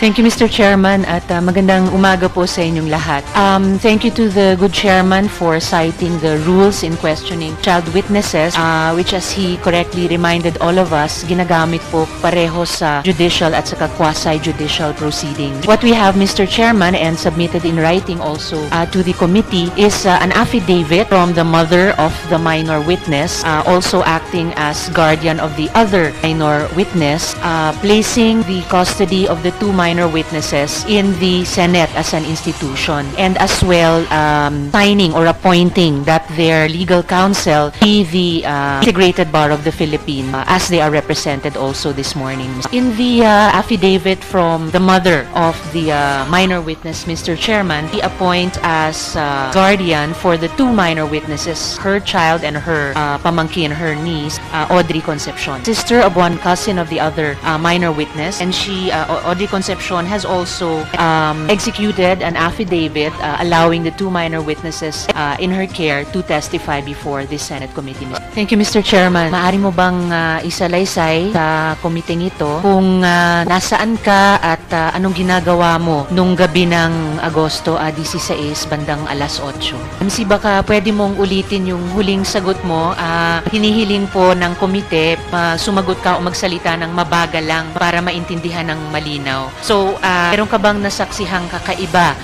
Thank you, Mr. Chairman, at magandang umaga po sa inyong lahat. Thank you to the good chairman for citing the rules in questioning child witnesses, which, as he correctly reminded all of us, ginagamit po pareho sa judicial at saka quasi-judicial proceedings. What we have, Mr. Chairman, and submitted in writing also to the committee is an affidavit from the mother of the minor witness, also acting as guardian of the other minor witness, placing the custody of the two minor witnesses in the Senate as an institution, and as well signing or appointing that their legal counsel be the Integrated Bar of the Philippines, as they are represented also this morning. In the affidavit from the mother of the minor witness, Mr. Chairman, he appoint as guardian for the two minor witnesses, her child and her pamangkin, her niece, Audrey Concepcion, sister of one cousin of the other minor witness, and she, Audrey Concepcion, has also executed an affidavit allowing the two minor witnesses in her care to testify before the Senate committee. Thank you, Mr. Chairman. Maaari mo bang isalaysay sa komiteng ito kung nasaan ka at anong ginagawa mo nung gabi ng Agosto 16 bandang alas 8? MC, baka pwede mong ulitin yung huling sagot mo. Hinihiling po ng komite sumagot ka o magsalita ng mabagal lang para maintindihan ng malinaw. So, meron ka bang nasaksihang kakaiba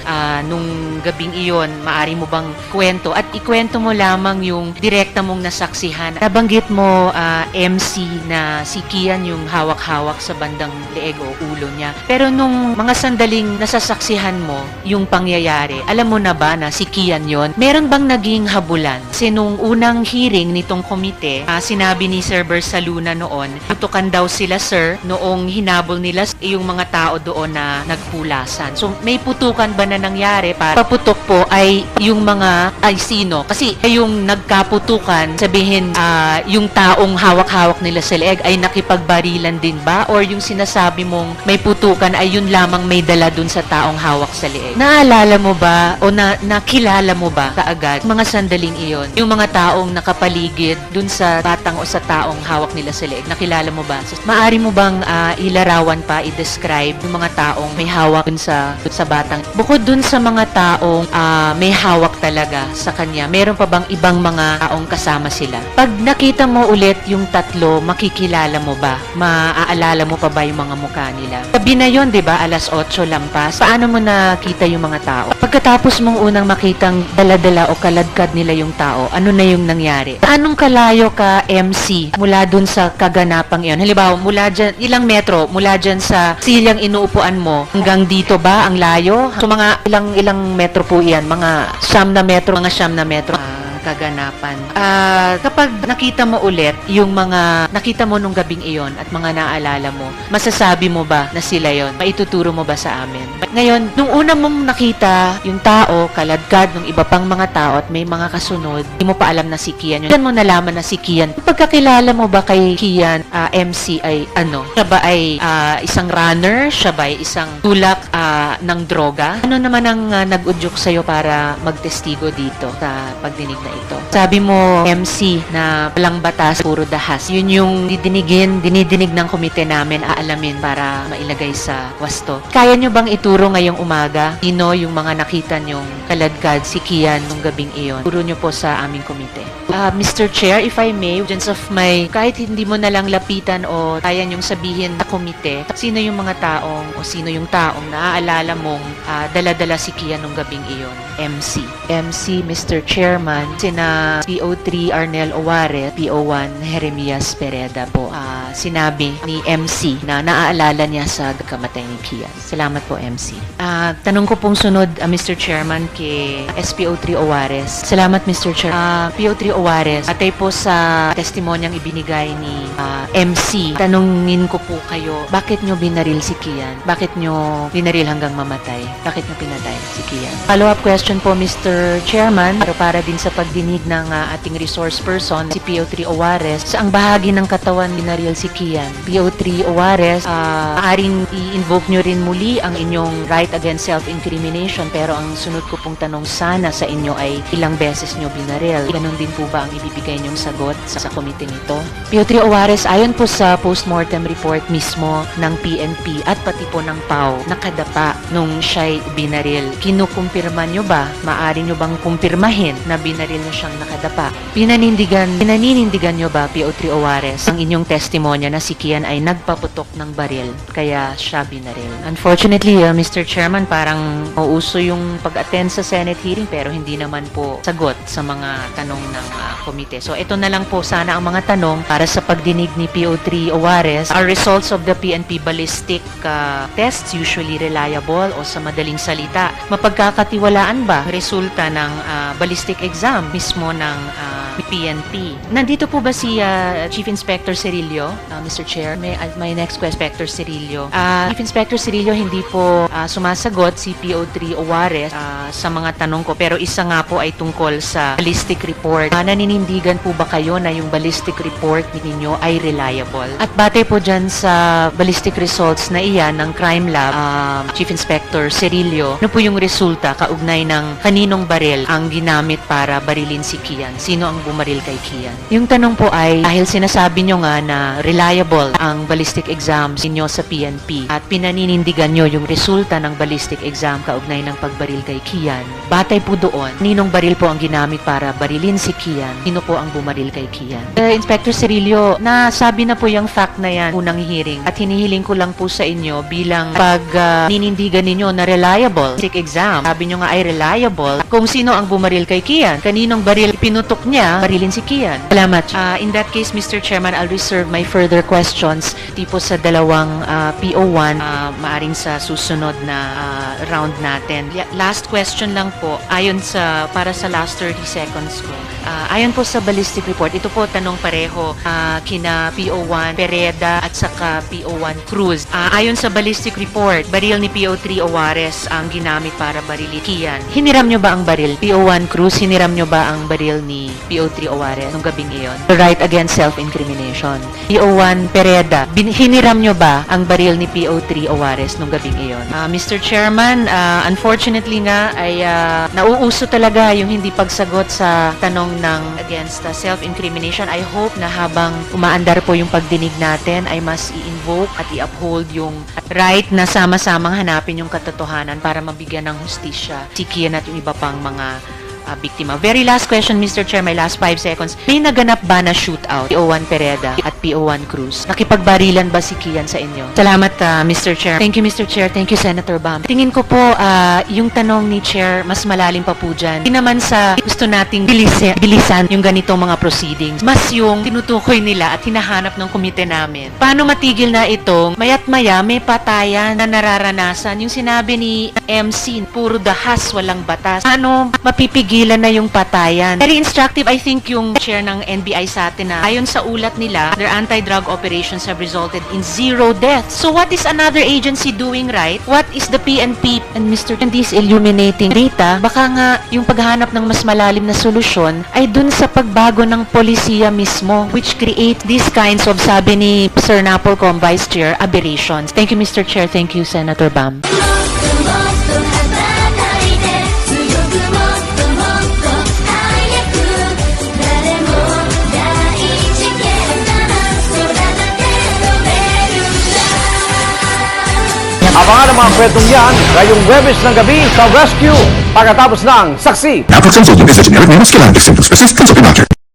nung gabing iyon? Maaari mo bang kwento? At ikwento mo lamang yung direkta mong nasaksihan. Nabanggit mo, MC, na si Kian yung hawak-hawak sa bandang leeg o ulo niya. Pero nung mga sandaling nasasaksihan mo yung pangyayari, alam mo na ba na si Kian yon? Meron bang naging habulan? Kasi nung unang hearing nitong komite, sinabi ni Sir Bersaluna noon, tutukan daw sila, sir, noong hinabol nila yung mga tao doon na nagpulasan. So, may putukan ba na nangyari? Paputok po ay yung mga, ay sino? Kasi yung nagkaputukan, sabihin, yung taong hawak-hawak nila sa leeg ay nakipagbarilan din ba? Or yung sinasabi mong may putukan ay yun lamang may dala dun sa taong hawak sa leeg? Naalala mo ba o nakilala mo ba kaagad mga sandaling iyon? Yung mga taong nakapaligid dun sa batang o sa taong hawak nila sa leeg, nakilala mo ba? So, maaari mo bang ilarawan pa, i-describe yung mga taong may hawak dun sa batang? Bukod dun sa mga taong may hawak talaga sa kanya, meron pa bang ibang mga taong kasama sila? Pag nakita mo ulit yung tatlo, makikilala mo ba? Maaalala mo pa ba yung mga mukha nila? Gabi na yun, di ba? Alas 8 lampas. Paano mo nakita yung mga tao? Pagkatapos mong unang makitang dala-dala o kaladkad nila yung tao, ano na yung nangyari? Anong kalayo ka, MC, mula dun sa kaganapang iyon? Halimbawa, mula dyan, ilang metro, mula dyan sa silyang inuupuan mo, hanggang dito ba ang layo? So, mga ilang metro po iyan? Mga 9 na metro kaganapan. Kapag nakita mo ulit yung mga nakita mo nung gabing iyon at mga naalala mo, masasabi mo ba na sila yon? Maituturo mo ba sa amin? Ngayon, nung una mong nakita yung tao, kaladkad ng iba pang mga tao at may mga kasunod, hindi mo pa alam na si Kian yun. Saan mo nalaman na si Kian? Pagkakilala mo ba kay Kian, MC, ay ano? Siya ba ay isang runner? Siya ba ay isang tulak ng droga? Ano naman ang nag-udyok sa'yo para magtestigo dito sa pagdinig na ito? Sabi mo, MC, na walang batas, puro dahas. Yun yung dinidinig ng komite namin, aalamin para mailagay sa wasto. Kaya nyo bang ituro ngayong umaga? Sino yung mga nakita nyong kaladkad, si Kian, nung gabing iyon? Turo nyo po sa aming komite. Mr. Chair, if I may, dyan of my, kahit hindi mo na lang lapitan o kaya nyong sabihin sa komite, sino yung mga taong o sino yung taong naaalala mong dala-dala si Kian nung gabing iyon? MC, Mr. Chairman, sina PO3 Arnel Owares, PO1 Jeremias Pereda po. Sinabi ni MC na naaalala niya sa kamatay ni Kian. Salamat po, MC. Tanong ko pong sunod, Mr. Chairman, kay SPO3 Owares. Salamat, Mr. Chair. PO3 Owares, atay po sa testimonyang ibinigay ni MC. Tanungin ko po kayo, bakit nyo binaril si Kian? Bakit nyo binaril hanggang mamatay? Bakit nyo pinatay si Kian? Follow-up question po, Mr. Chairman, para din sa dinig ng ating resource person, si PO3 Owares, sa ang bahagi ng katawan binaril si Kian. PO3 Owares, maaring i-invoke nyo rin muli ang inyong right against self-incrimination, pero ang sunod ko pong tanong sana sa inyo ay ilang beses nyo binaril. Ganon din po ba ang ibibigay nyong sagot sa komite nito? PO3 Owares, ayon po sa postmortem report mismo ng PNP at pati po ng PAO, nakadapa nung siya'y binaril. Kinukumpirma nyo ba? Maaari nyo bang kumpirmahin na binaril na siyang nakadapa? Pinaninindigan nyo ba, PO3 Owares, ang inyong testimonya na si Kian ay nagpaputok ng baril kaya siya binaril? Unfortunately, Mr. Chairman, parang mauuso yung pag-attend sa Senate hearing pero hindi naman po sagot sa mga tanong ng komite. So ito na lang po sana ang mga tanong para sa pagdinig ni PO3 Owares. Are results of the PNP ballistic tests usually reliable, o sa madaling salita, mapagkakatiwalaan ba resulta ng ballistic exam mismo ng PNP? Nandito po ba si Chief Inspector Cirillo, Mr. Chair? My next question, Inspector Cirillo. Chief Inspector Cirillo, hindi po sumasagot si PO3 Owares sa mga tanong ko, pero isa nga po ay tungkol sa ballistic report. Naninindigan po ba kayo na yung ballistic report ninyo ay reliable? At bate po dyan sa ballistic results na iyan ng Crime Lab, Chief Inspector Cirillo, ano po yung resulta kaugnay ng kaninong baril ang ginamit para barilin si Kian? Sino ang bumaril kay Kian? Yung tanong po ay, dahil sinasabi nyo nga na reliable ang ballistic exams ninyo sa PNP at pinaninindigan nyo yung resulta ng ballistic exam kaugnay ng pagbaril kay Kian, batay po doon, ninong baril po ang ginamit para barilin si Kian? Sino po ang bumaril kay Kian? Inspector Cirillo, nasabi na po yung fact na yan unang hearing at hinihiling ko lang po sa inyo bilang pag ninindigan ninyo na reliable ballistic exam. Sabi nyo nga ay reliable kung sino ang bumaril kay Kian, kaninong baril pinutok niya barilin si Kian. Salamat. In that case, Mr. Chairman, I'll reserve my further questions tipo sa dalawang PO1 maaring sa susunod na round natin. Last question lang po, ayon sa para sa last 30 seconds ko. Ayon po sa ballistic report, ito po tanong pareho kina PO1 Pereda at saka PO1 Cruz. Ayon sa ballistic report, baril ni PO3 Owares ang ginamit para barilin Kian. Hiniram nyo ba ang baril? PO1 Cruz, hiniram nyo ba ang baril ni PO3 Owares nung gabing iyon? The right against self-incrimination. PO1 Pereda, hiniram nyo ba ang baril ni PO3 Owares nung gabing iyon? Mr. Chairman, unfortunately nga ay nauuso talaga yung hindi pagsagot sa tanong ng against self-incrimination. I hope na habang umaandar po yung pagdinig natin ay mas i-invoke at i-uphold yung right na sama-samang hanapin yung katotohanan para mabigyan ng hustisya si Kian at yung iba pang mga biktima. Very last question, Mr. Chair, my last 5 seconds. May naganap ba na shootout? PO1 Pereda at PO1 Cruz. Nakipagbarilan ba si Kian sa inyo? Salamat, Mr. Chair. Thank you, Mr. Chair. Thank you, Senator Bam. Tingin ko po, yung tanong ni Chair, mas malalim pa po dyan. Hindi naman sa gusto nating bilisan yung ganitong mga proceedings. Mas yung tinutukoy nila at hinahanap ng komite namin. Paano matigil na itong mayat maya may patayan na nararanasan? Yung sinabi ni MC, puro dahas, walang batas. Paano mapipigilan na yung patayan? Very instructive, I think, yung chair ng NBI sa atin na ayon sa ulat nila, their anti-drug operations have resulted in 0 deaths. So what is another agency doing right? What is the PNP and Mr. and this illuminating data? Baka nga yung paghanap ng mas malalim na solusyon ay dun sa pagbago ng polisiya mismo, which create these kinds of, sabi ni Sir Napolcom, Vice Chair, aberrations. Thank you, Mr. Chair. Thank you, Senator Bam. Abangan ang mga kwentong yan ngayong Webes ng gabi sa Rescue pagkatapos ng Saksi. Naproxen sodium is a generic name of Skilan. If symptoms persist, consult your doctor.